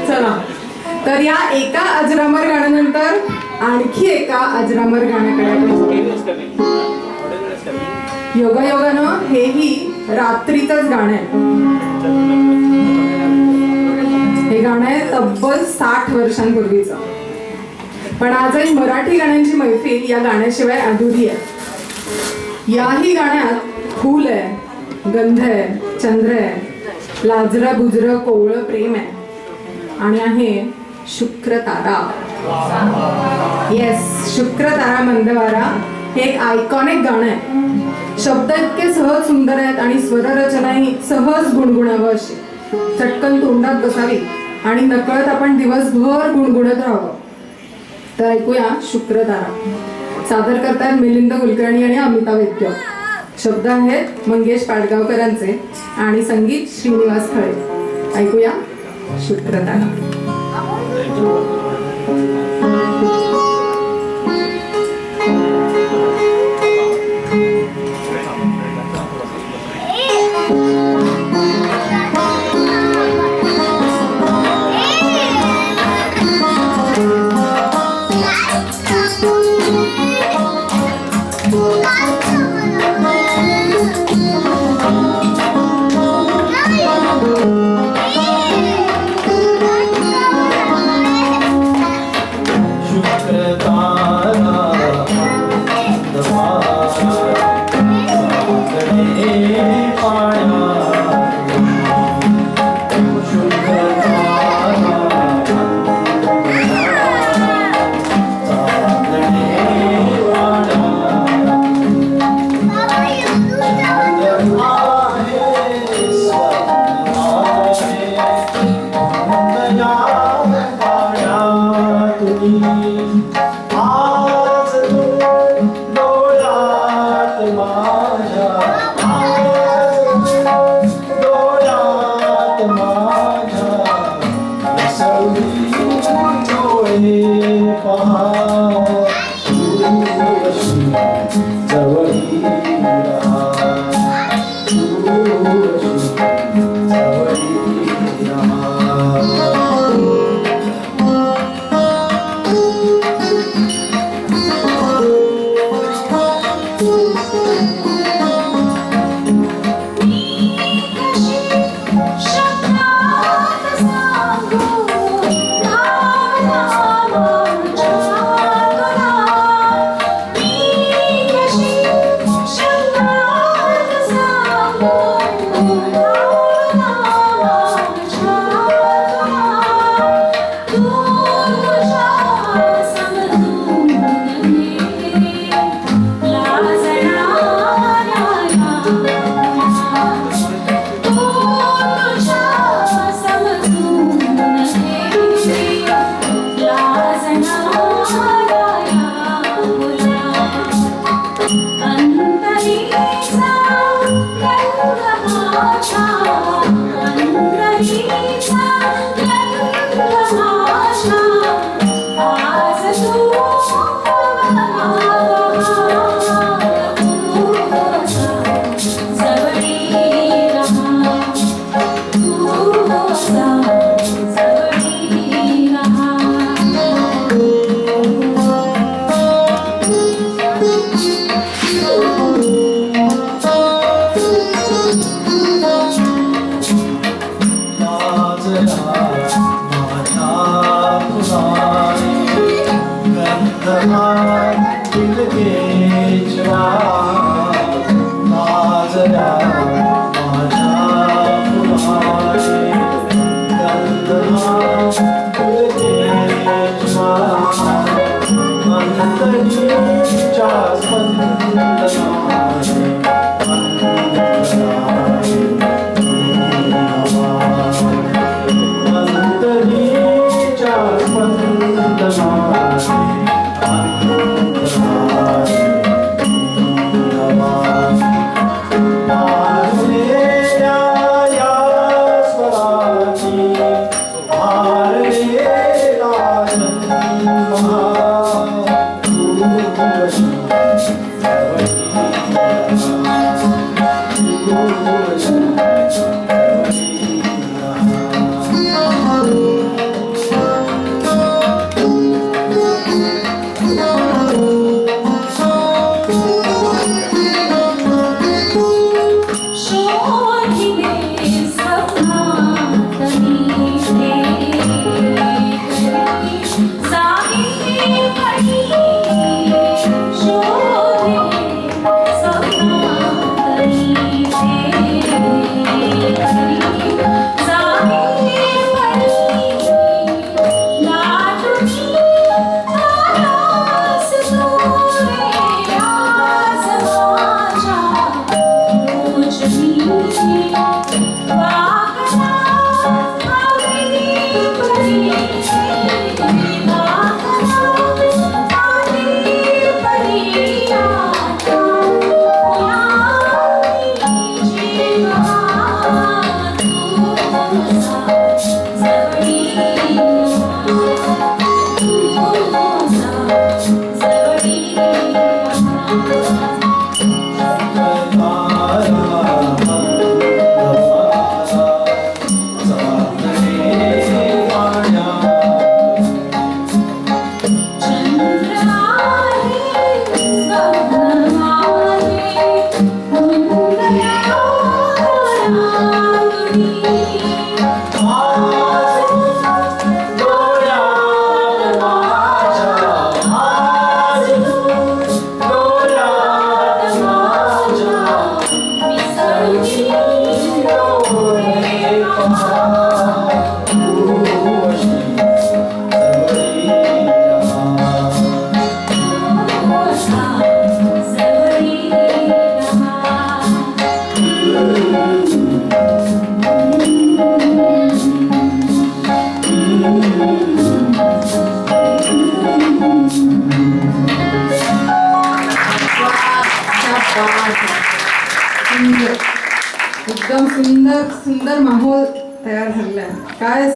चला, तर या एका अजरामर गाण्यानंतर आणखी एका अजरामर गाण्याकडे आपण योगायोगानं हेही रात्रीचंच गाणं आहे. हे गाणं आहे तब्बल 60 वर्षांपूर्वीचं. पण आजही मराठी गाण्यांची मैफिल या गाण्याशिवाय अधुरी आहे. याही गाण्यात फूल आहे, गंध आहे, चंद्र आहे, लाजरं बुजरं कोवळं प्रेम आहे आणि आहे शुक्र तारा. येस, शुक्र तारा मंदवारा हे एक आयकॉनिक गाणं आहे. शब्द इतके सहज सुंदर आहेत आणि स्वररचनाही सहज गुणगुणावं अशी, चटकन तोंडात बसावी आणि नकळत आपण दिवसभर गुणगुणत राहावं. तर ऐकूया शुक्र तारा. सादर करतात मिलिंद कुलकर्णी आणि अमिता वैद्य. शब्द आहेत मंगेश पाडगावकरांचे आणि संगीत श्रीनिवास खळे. ऐकूया शुक्र तारा. सुंदर एकदम सुंदर सुंदर माहोल तयार झालेला आहे. काय